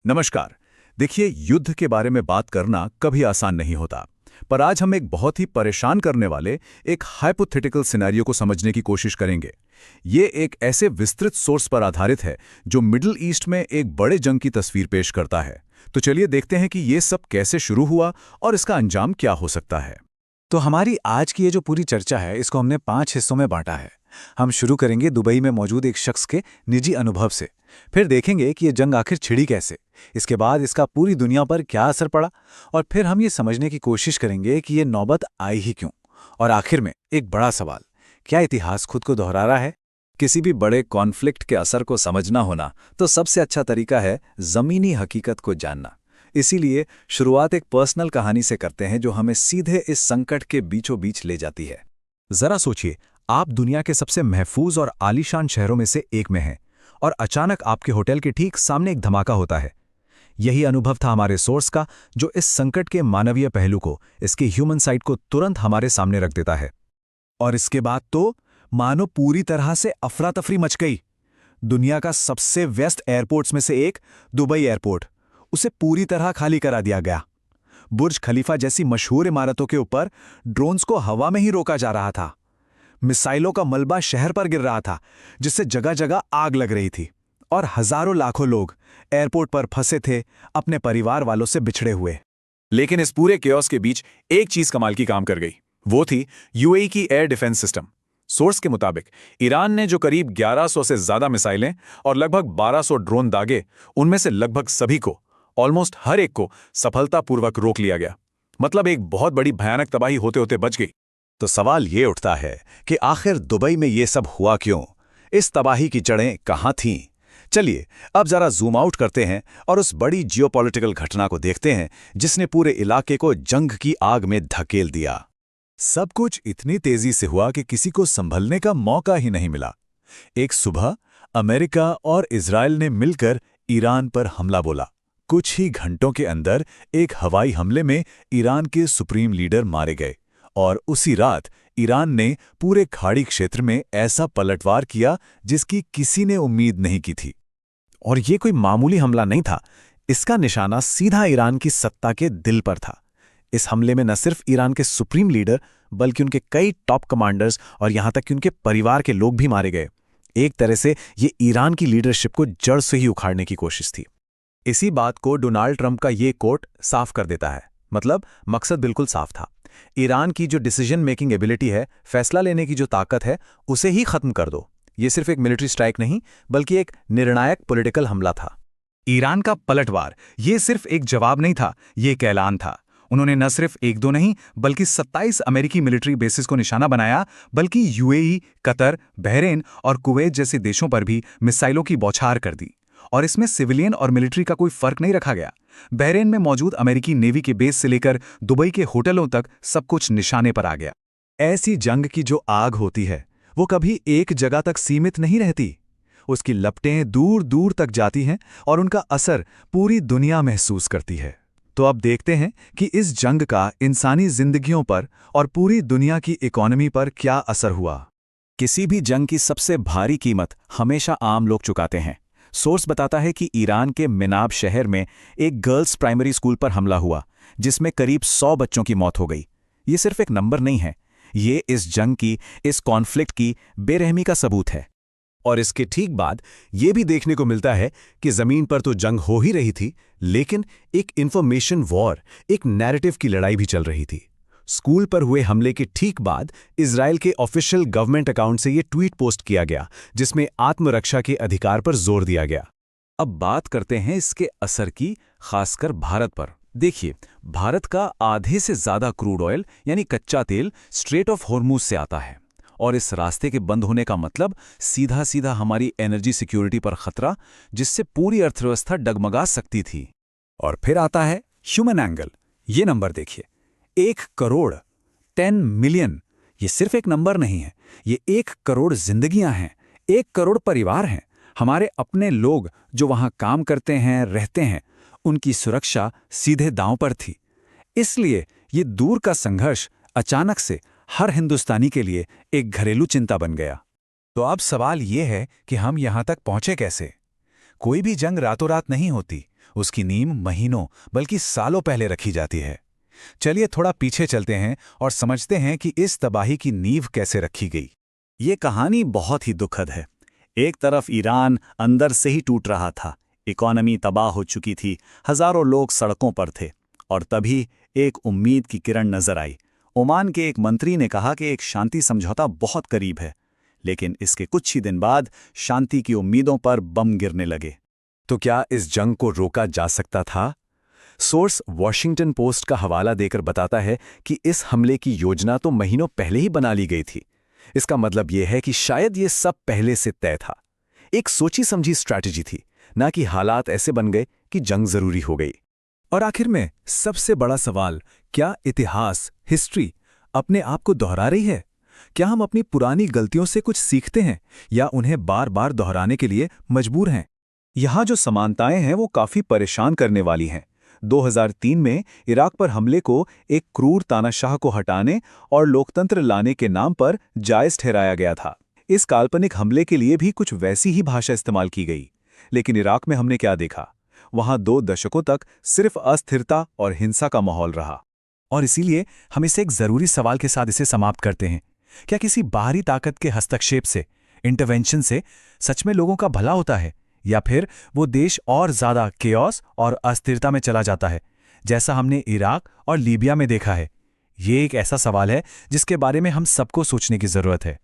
नमस्कार। देखिए, युद्ध के बारे में बात करना कभी आसान नहीं होता, पर आज हम एक बहुत ही परेशान करने वाले एक हाइपोथेटिकल सिनेरियो को समझने की कोशिश करेंगे। ये एक ऐसे विस्तृत सोर्स पर आधारित है जो मिडिल ईस्ट में एक बड़े जंग की तस्वीर पेश करता है। तो चलिए देखते हैं कि ये सब कैसे शुरू हुआ और इसका अंजाम क्या हो सकता है। तो हमारी आज की ये जो पूरी चर्चा है, इसको हमने 5 हिस्सों में बांटा है। हम शुरू करेंगे दुबई में मौजूद एक शख्स के निजी अनुभव से। फिर देखेंगे कि ये जंग आखिर छिड़ी कैसे, इसके बाद इसका पूरी दुनिया पर क्या असर पड़ा, और फिर हम ये समझने की कोशिश करेंगे कि ये नौबत आई ही क्यों। और आखिर में एक बड़ा सवाल, क्या इतिहास खुद को दोहरा रहा है? किसी भी बड़े कॉन्फ्लिक्ट के असर को समझना होना तो सबसे अच्छा तरीका है ज़मीनी हकीकत को जानना। इसीलिए शुरुआत एक पर्सनल कहानी से करते हैं जो हमें सीधे इस संकट के बीचों बीच ले जाती है। जरा सोचिए, आप दुनिया के सबसे महफूज और आलीशान शहरों में से एक में हैं और अचानक आपके होटल के ठीक सामने एक धमाका होता है। यही अनुभव था हमारे सोर्स का, जो इस संकट के मानवीय पहलू को, इसके ह्यूमन साइड को तुरंत हमारे सामने रख देता है। और इसके बाद तो मानो पूरी तरह से अफरा तफरी मच गई। दुनिया का सबसे व्यस्त एयरपोर्ट्स में से एक, दुबई एयरपोर्ट, उसे पूरी तरह खाली करा दिया गया। बुर्ज खलीफा जैसी मशहूर इमारतों के ऊपर ड्रोन्स को हवा में ही रोका जा रहा था। मिसाइलों का मलबा शहर पर गिर रहा था, जिससे जगह जगह आग लग रही थी। और हजारों लाखों लोग एयरपोर्ट पर फंसे थे, अपने परिवार वालों से बिछड़े हुए। लेकिन इस पूरे केओस के बीच एक चीज कमाल की काम कर गई। वो थी यूएई की एयर डिफेंस सिस्टम। सोर्स के मुताबिक ईरान ने जो करीब 1100 से ज्यादा मिसाइलें और लगभग 1200 ड्रोन दागे, उनमें से लगभग सभी को, ऑलमोस्ट हर एक को सफलतापूर्वक रोक लिया गया। मतलब एक बहुत बड़ी भयानक तबाही होते होते बच गई। तो सवाल ये उठता है कि आखिर दुबई में ये सब हुआ क्यों? इस तबाही की जड़ें कहाँ थीं? चलिए अब जरा जूम आउट करते हैं और उस बड़ी जियोपॉलिटिकल घटना को देखते हैं जिसने पूरे इलाके को जंग की आग में धकेल दिया। सब कुछ इतनी तेजी से हुआ कि किसी को संभलने का मौका ही नहीं मिला। एक सुबह अमेरिका और इजराइल ने मिलकर ईरान पर हमला बोला। कुछ ही घंटों के अंदर एक हवाई हमले में ईरान के सुप्रीम लीडर मारे गए, और उसी रात ईरान ने पूरे खाड़ी क्षेत्र में ऐसा पलटवार किया जिसकी किसी ने उम्मीद नहीं की थी। और ये कोई मामूली हमला नहीं था, इसका निशाना सीधा ईरान की सत्ता के दिल पर था। इस हमले में न सिर्फ ईरान के सुप्रीम लीडर, बल्कि उनके कई टॉप कमांडर्स और यहां तक कि उनके परिवार के लोग भी मारे गए। एक तरह से ये ईरान की लीडरशिप को जड़ से ही उखाड़ने की कोशिश थी। इसी बात को डोनाल्ड ट्रंप का ये कोट साफ कर देता है। मतलब मकसद बिल्कुल साफ था। ईरान की जो डिसीजन मेकिंग एबिलिटी है, फैसला लेने की जो ताकत है, उसे ही खत्म कर दो। ये सिर्फ एक मिलिट्री स्ट्राइक नहीं, बल्कि एक निर्णायक पॉलिटिकल हमला था। ईरान का पलटवार ये सिर्फ एक जवाब नहीं था, ये एक ऐलान था। उन्होंने न सिर्फ एक दो नहीं, बल्कि 27 अमेरिकी मिलिट्री बेसिस को निशाना बनाया, बल्कि यूएई, कतर, बहरेन और कुवैत जैसे देशों पर भी मिसाइलों की बौछार कर दी। और इसमें सिविलियन और मिलिट्री का कोई फर्क नहीं रखा गया। बहरेन में मौजूद अमेरिकी नेवी के बेस से लेकर दुबई के होटलों तक सब कुछ निशाने पर आ गया। ऐसी जंग की जो आग होती है, वो कभी एक जगह तक सीमित नहीं रहती। उसकी लपटें दूर दूर तक जाती हैं और उनका असर पूरी दुनिया महसूस करती है। तो अब देखते हैं कि इस जंग का इंसानी जिंदगियों पर और पूरी दुनिया की इकोनॉमी पर क्या असर हुआ। किसी भी जंग की सबसे भारी कीमत हमेशा आम लोग चुकाते हैं। सोर्स बताता है कि ईरान के मिनाब शहर में एक गर्ल्स प्राइमरी स्कूल पर हमला हुआ, जिसमें करीब 100 बच्चों की मौत हो गई। ये सिर्फ एक नंबर नहीं है, ये इस जंग की, इस कॉन्फ्लिक्ट की बेरहमी का सबूत है। और इसके ठीक बाद ये भी देखने को मिलता है कि जमीन पर तो जंग हो ही रही थी, लेकिन एक इंफॉर्मेशन वॉर, एक नैरेटिव की लड़ाई भी चल रही थी। स्कूल पर हुए हमले के ठीक बाद इजराइल के ऑफिशियल गवर्नमेंट अकाउंट से ये ट्वीट पोस्ट किया गया, जिसमें आत्मरक्षा के अधिकार पर जोर दिया गया। अब बात करते हैं इसके असर की, खासकर भारत पर। देखिए, भारत का आधे से ज्यादा क्रूड ऑयल यानी कच्चा तेल स्ट्रेट ऑफ हॉर्मूज से आता है, और इस रास्ते के बंद होने का मतलब सीधा सीधा हमारी एनर्जी सिक्योरिटी पर खतरा, जिससे पूरी अर्थव्यवस्था डगमगा सकती थी। और फिर आता है ह्यूमन एंगल। ये नंबर देखिए, 1 करोड़, 10 मिलियन। ये सिर्फ एक नंबर नहीं है, ये 1 करोड़ जिंदगियां हैं, 1 करोड़ परिवार हैं, हमारे अपने लोग जो वहां काम करते हैं, रहते हैं। उनकी सुरक्षा सीधे दांव पर थी। इसलिए ये दूर का संघर्ष अचानक से हर हिंदुस्तानी के लिए एक घरेलू चिंता बन गया। तो अब सवाल ये है कि हम यहां तक पहुंचे कैसे? कोई भी जंग रातों रात नहीं होती, उसकी नींव महीनों बल्कि सालों पहले रखी जाती है। चलिए थोड़ा पीछे चलते हैं और समझते हैं कि इस तबाही की नींव कैसे रखी गई। ये कहानी बहुत ही दुखद है। एक तरफ ईरान अंदर से ही टूट रहा था, इकोनॉमी तबाह हो चुकी थी, हजारों लोग सड़कों पर थे, और तभी एक उम्मीद की किरण नजर आई। ओमान के एक मंत्री ने कहा कि एक शांति समझौता बहुत करीब है, लेकिन इसके कुछ ही दिन बाद शांति की उम्मीदों पर बम गिरने लगे। तो क्या इस जंग को रोका जा सकता था? सोर्स वॉशिंगटन पोस्ट का हवाला देकर बताता है कि इस हमले की योजना तो महीनों पहले ही बना ली गई थी। इसका मतलब यह है कि शायद ये सब पहले से तय था। एक सोची समझी स्ट्रैटेजी थी, ना कि हालात ऐसे बन गए कि जंग जरूरी हो गई। और आखिर में सबसे बड़ा सवाल, क्या इतिहास, हिस्ट्री अपने आप को दोहरा रही है? क्या हम अपनी पुरानी गलतियों से कुछ सीखते हैं या उन्हें बार बार दोहराने के लिए मजबूर हैं? यहाँ जो समानताएं हैं वो काफी परेशान करने वाली हैं। 2003 में इराक पर हमले को एक क्रूर तानाशाह को हटाने और लोकतंत्र लाने के नाम पर जायज ठहराया गया था। इस काल्पनिक हमले के लिए भी कुछ वैसी ही भाषा इस्तेमाल की गई। लेकिन इराक में हमने क्या देखा? वहां 2 दशकों तक सिर्फ अस्थिरता और हिंसा का माहौल रहा। और इसीलिए हम इसे एक जरूरी सवाल के साथ इसे समाप्त करते हैं। क्या किसी बाहरी ताकत के हस्तक्षेप से, इंटरवेंशन से सच में लोगों का भला होता है, या फिर वो देश और ज्यादा केओस और अस्थिरता में चला जाता है, जैसा हमने इराक और लीबिया में देखा है? ये एक ऐसा सवाल है जिसके बारे में हम सबको सोचने की जरूरत है।